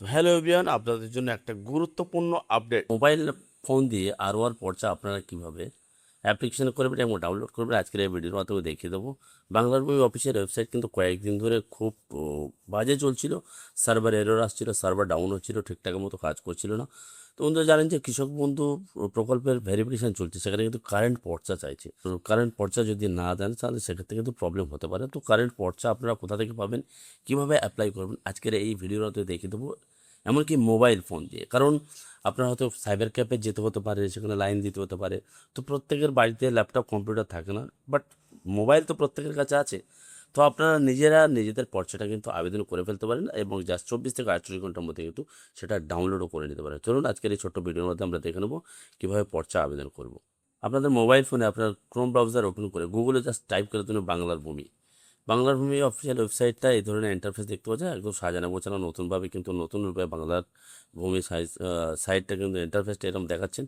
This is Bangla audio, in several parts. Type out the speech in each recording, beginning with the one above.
তো হ্যালো এভরিওয়ান, আপনাদের জন্য একটা গুরুত্বপূর্ণ আপডেট। মোবাইল ফোন দিয়ে আরওআর পর্চা আপনারা কিভাবে অ্যাপ্লিকেশন করবেন এবং ডাউনলোড করবেন আজকের এই ভিডিওর মাধ্যমে দেখিয়ে দেবো। বাংলার বই অফিসের ওয়েবসাইট কিন্তু কয়েকদিন ধরে খুব বাজে চলছিল। সার্ভার এরর আসছিল, সার্ভার ডাউন হচ্ছিল, ঠিকঠাক মতো কাজ করছিল না। তো বন্ধুরা জানেন যে কৃষক বন্ধু প্রকল্পের ভেরিফিকেশন চলছে, সেখানে কিন্তু কারেন্ট পর্চা চাইছে। তো কারেন্ট পর্চা যদি না দেন তাহলে সেক্ষেত্রে কিন্তু প্রবলেম হতে পারে। তো কারেন্ট পর্চা আপনারা কোথা থেকে পাবেন, কীভাবে অ্যাপ্লাই করবেন আজকের এই ভিডিওর মাধ্যমে দেখিয়ে দেবো, এমনকি মোবাইল ফোন দিয়ে। কারণ আপনার হয়তো সাইবার ক্যাফে যেতে হতে পারে, সেখানে লাইন দিতে হতে পারে। তো প্রত্যেকের বাড়িতে ল্যাপটপ কম্পিউটার থাকে না, বাট মোবাইল তো প্রত্যেকের কাছে আছে। তো আপনারা নিজেরা নিজেদের পর্চাটা কিন্তু আবেদন করে ফেলতে পারেন এবং জাস্ট 24 থেকে 48 ঘন্টার মধ্যে কিন্তু সেটা ডাউনলোডও করে নিতে পারেন। চলুন আজকের এই ছোট্ট ভিডিওর মধ্যে আমরা দেখে নেবো কীভাবে পর্চা আবেদন করব। আপনাদের মোবাইল ফোনে আপনার ক্রোম ব্রাউজার ওপেন করে গুগলে জাস্ট টাইপ করে দিন বাংলার ভূমি। বাংলার ভূমি অফিসিয়াল ওয়েবসাইটটা এই ধরনের ইন্টারফেস দেখতে পাচ্ছেন, একদম সাজানো গোছানো নতুনভাবে, কিন্তু নতুন রূপে বাংলার ভূমি সাইটটা কিন্তু ইন্টারফেসটা এরকম দেখাচ্ছেন।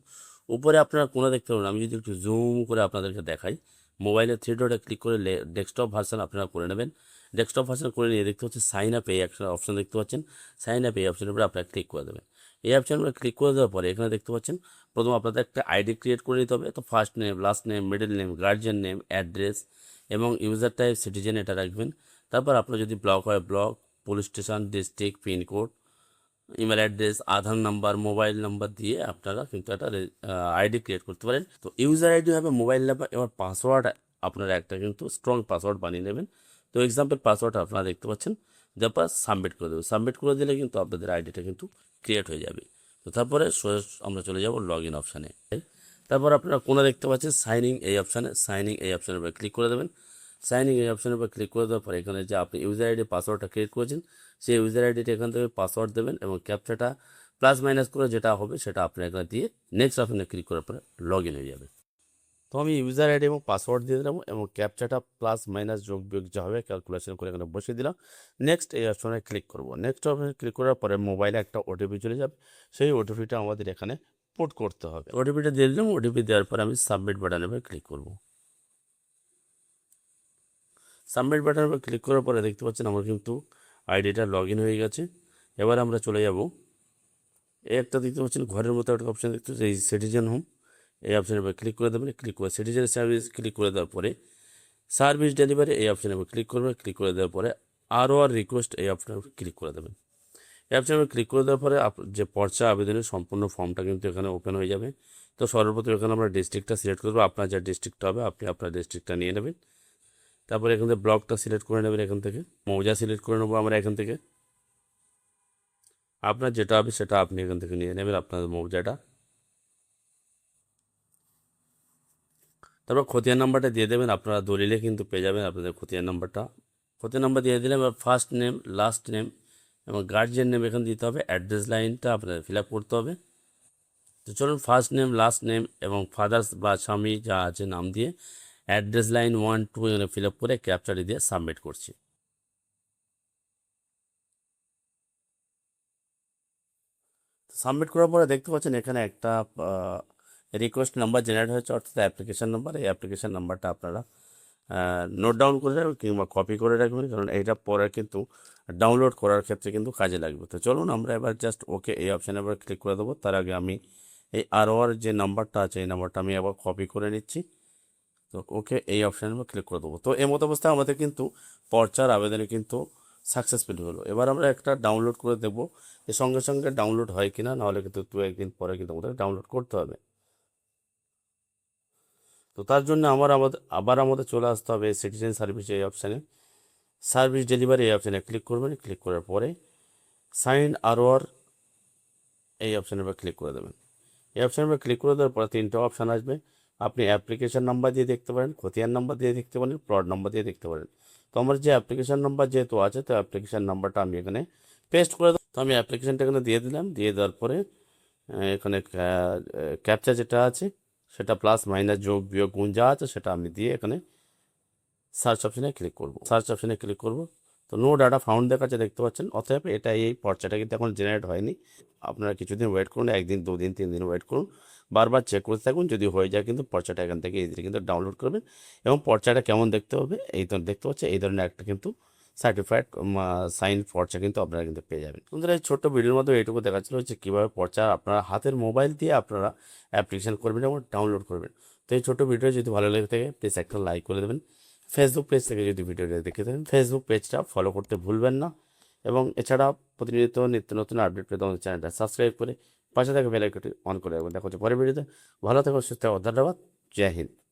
উপরে আপনারা কোনো দেখতে পাবেন, আমি যদি একটু জুম করে আপনাদেরকে দেখাই, মোবাইলের থ্রি ডটে ক্লিক করে ডেস্কটপ ভার্সন আপনারা করে নেবেন। ডেস্কটপ ভার্সন করে নিয়ে দেখতে হচ্ছে সাইন আপ, এই একটা অপশন দেখতে পাচ্ছেন। সাইন আপ এই অপশনের উপরে আপনারা ক্লিক করে দেবেন। এই অপশনের উপরে ক্লিক করে দেওয়ার পরে এখানে দেখতে পাচ্ছেন প্রথম আপনাদের একটা আইডি ক্রিয়েট করে নিতে হবে। তো first name, last name, middle name, guardian name, address এবং ইউজার টাইপ সিটিজেন এটা রাখবেন। তারপর আপনার যদি ব্লক হয় block, police station, district, pincode, email address, Aadhaar number, mobile number দিয়ে আপনারা কিন্তু একটা আইডি ক্রিয়েট করতে পারেন। তো ইউজার আইডি হবে মোবাইল নাম্বার, এবার পাসওয়ার্ড আপনারা একটা কিন্তু স্ট্রং পাসওয়ার্ড বানিয়ে নেবেন। তো এক্সাম্পল পাসওয়ার্ড আপনারা দেখতে পাচ্ছেন, তারপর সাবমিট করে দেবেন। সাবমিট করে দিলে কিন্তু আপনাদের আইডিটা কিন্তু ক্রিয়েট হয়ে যাবে। তো তারপরে আমরা চলে যাব লগ ইন অপশানে। তারপর আপনারা কোনা দেখতে পাচ্ছেন সাইনিং এই অপশানে, সাইনিং এই অপশানের উপরে ক্লিক করে দেবেন। সাইনিং এই অপশানের উপর ক্লিক করে দেওয়ার পর এখানে যে আপনি ইউজার আইডি পাসওয়ার্ডটা ক্রিয়েট করেছেন, সেই ইউজার আইডিটা এখান থেকে পাসওয়ার্ড দেবেন এবং ক্যাপচাটা প্লাস মাইনাস করে যেটা হবে সেটা আপনি এখানে দিয়ে নেক্সট অপশানে ক্লিক করার পরে লগ ইন হয়ে যাবে। তো আমি ইউজার আইডি এবং পাসওয়ার্ড দিয়ে দিলাম এবং ক্যাপচাটা প্লাস মাইনাস যোগ বিয়োগ যা হবে ক্যালকুলেশন করে এখানে বসিয়ে দিলাম। নেক্সট এই অপশনে ক্লিক করব। নেক্সট অপশনে ক্লিক করার পরে মোবাইলে একটা ওটিপি চলে যাবে, সেই ওটিপিটা আমাদের এখানে পুট করতে হবে। ওটিপিটা দিয়ে দিলাম। ওটিপি দেওয়ার পরে আমি সাবমিট বাটনের উপর ক্লিক করব। সাবমিট বাটনের উপর ক্লিক করার পরে দেখতে পাচ্ছেন আমার কিন্তু আইডিটা লগ ইন হয়ে গেছে। এবার আমরা চলে যাব, এই একটা দেখতে পাচ্ছেন ঘরের মতো একটা অপশান দেখতে পাচ্ছেন, এই সিটিজেন হোম, এই অপশানের উপর ক্লিক করে দেবেন। ক্লিক করে সিটিজেন সার্ভিস ক্লিক করে দেওয়ার পরে সার্ভিস ডেলিভারি এই অপশানের উপর ক্লিক করবে। ক্লিক করে দেওয়ার পরে আর রিকোয়েস্ট এই অপশানের উপর ক্লিক করে দেবেন। এই অপশানের উপর ক্লিক করে দেওয়ার পরে যে পর্চা আবেদনের সম্পূর্ণ ফর্মটা কিন্তু এখানে ওপেন হয়ে যাবে। তো সর্বপ্রথম এখানে আমরা ডিস্ট্রিক্টটা সিলেক্ট করবো, আপনার যা ডিস্ট্রিক্টটা হবে আপনি আপনার ডিস্ট্রিক্টটা নিয়ে নেবেন। তারপরে এখান থেকে ব্লকটা সিলেক্ট করে নেবেন, এখান থেকে মৌজা সিলেক্ট করে নেবো আমরা এখান থেকে। আপনার যেটা হবে সেটা আপনি এখান থেকে নিয়ে নেবেন, আপনার মৌজাটা। তারপর খতিয়ান নাম্বারটা দিয়ে দেবেন, আপনারা দলিলে কিন্তু পেয়ে যাবেন আপনাদের খতিয়ান নাম্বারটা। খতিয়ান নাম্বার দিয়ে দিলাম। এবার ফার্স্ট নেম, লাস্ট নেম এবং গার্জিয়ান নেম এখানে দিতে হবে। অ্যাড্রেস লাইনটা আপনাদের ফিল আপ করতে হবে। তো চলুন ফার্স্ট নেম, লাস্ট নেম এবং ফাদার্স বা স্বামী যা আছে নাম দিয়ে অ্যাড্রেস লাইন 1, 2 এখানে ফিল আপ করে ক্যাপচারি দিয়ে সাবমিট করছি। সাবমিট করার পরে দেখতে পাচ্ছেন এখানে একটা রিকোয়েস্ট নাম্বার জেনারেট হয়েছে, অর্থাৎ অ্যাপ্লিকেশান নাম্বার। এই অ্যাপ্লিকেশান নাম্বারটা আপনারা নোট ডাউন করে রাখবেন কিংবা কপি করে রাখবেন, কারণ এইটা পরে কিন্তু ডাউনলোড করার ক্ষেত্রে কিন্তু কাজে লাগবে। তো চলুন আমরা এবার জাস্ট ওকে এই অপশানে এবার ক্লিক করে দেবো। তার আগে আমি এই আর যে নাম্বারটা আছে এই নাম্বারটা আমি আবার কপি করে নিচ্ছি। তো ওকে এই অপশানে আমরা ক্লিক করে দেবো। তো এই মতো অবস্থায় আমাদের কিন্তু পর্চার আবেদনে কিন্তু সাকসেসফুল হলো। এবার আমরা একটা ডাউনলোড করে দেবো, এর সঙ্গে সঙ্গে ডাউনলোড হয় কিনা, নাহলে কিন্তু 2-1 দিন পরে কিন্তু আমাদের ডাউনলোড করতে হবে। তো তার জন্য আমাদের চলে আসতে হবে সিটিজেন সার্ভিস এই অপশানে। সার্ভিস ডেলিভারি এই অপশানে ক্লিক করবেন। ক্লিক করার পরে সাইন আর এই অপশানের উপর ক্লিক করে দেবেন। এই অপশানের উপর ক্লিক করে দেওয়ার পরে 3টে অপশান আসবে। আপনি অ্যাপ্লিকেশান নাম্বার দিয়ে দেখতে পারেন, খতিয়ান নাম্বার দিয়ে দেখতে পারেন, প্লট নাম্বার দিয়ে দেখতে পারেন। তো আমার যে অ্যাপ্লিকেশান নাম্বার যেহেতু আছে, তো অ্যাপ্লিকেশান নাম্বারটা আমি এখানে পেস্ট করে দেবো। তো আমি অ্যাপ্লিকেশানটা এখানে দিয়ে দিলাম। দিয়ে দেওয়ার পরে এখানে ক্যাপচা যেটা আছে সেটা প্লাস মাইনাস যোগ বিয়োগ গুণ যা আছে সেটা আমি দিয়ে এখানে সার্চ অপশানে ক্লিক করব। সার্চ অপশানে ক্লিক করব। তো নো ডাটা ফাউন্ড দেখাচ্ছে দেখতে পাচ্ছেন। অতএব এটা এই পর্চাটা কিন্তু এখন জেনারেট হয়নি। আপনারা কিছুদিন ওয়েট করুন, 1 দিন 2 দিন 3 দিন ওয়েট করুন, বারবার চেক করতে থাকুন। যদি হয়ে যায় কিন্তু পর্চাটা এখান থেকে ইজিলি কিন্তু ডাউনলোড করবেন। এবং পর্চাটা কেমন দেখতে হবে, এই তো দেখতে পাচ্ছেন এই ধরনের একটা কিন্তু সার্টিফাইড সাইন পর্চা কিন্তু আপনারা কিন্তু পেয়ে যাবেন। বন্ধুরা এই ছোট্ট ভিডিওর মধ্যে এইটুকু দেখাচ্ছিল যে কীভাবে পর্চা আপনারা হাতের মোবাইল দিয়ে আপনারা অ্যাপ্লিকেশন করবেন এবং ডাউনলোড করবেন। তো এই ছোট্ট ভিডিও যদি ভালো লেগে থাকে প্লিজ একটা লাইক করে দেবেন। ফেসবুক পেজ থেকে যদি ভিডিওটা দেখে থাকেন ফেসবুক পেজটা ফলো করতে ভুলবেন না, এবং এছাড়া প্রতিনিয়ত নিত্য নতুন আপডেট পেতে আমাদের চ্যানেলটা সাবস্ক্রাইব করে পাশে থাকা বেল আইকনটি অন করে রাখবেন। দেখা হচ্ছে পরের ভিডিওতে। ভালো থাকুন, সুস্থ থাকুন, ধন্যবাদ, জয় হিন্দ।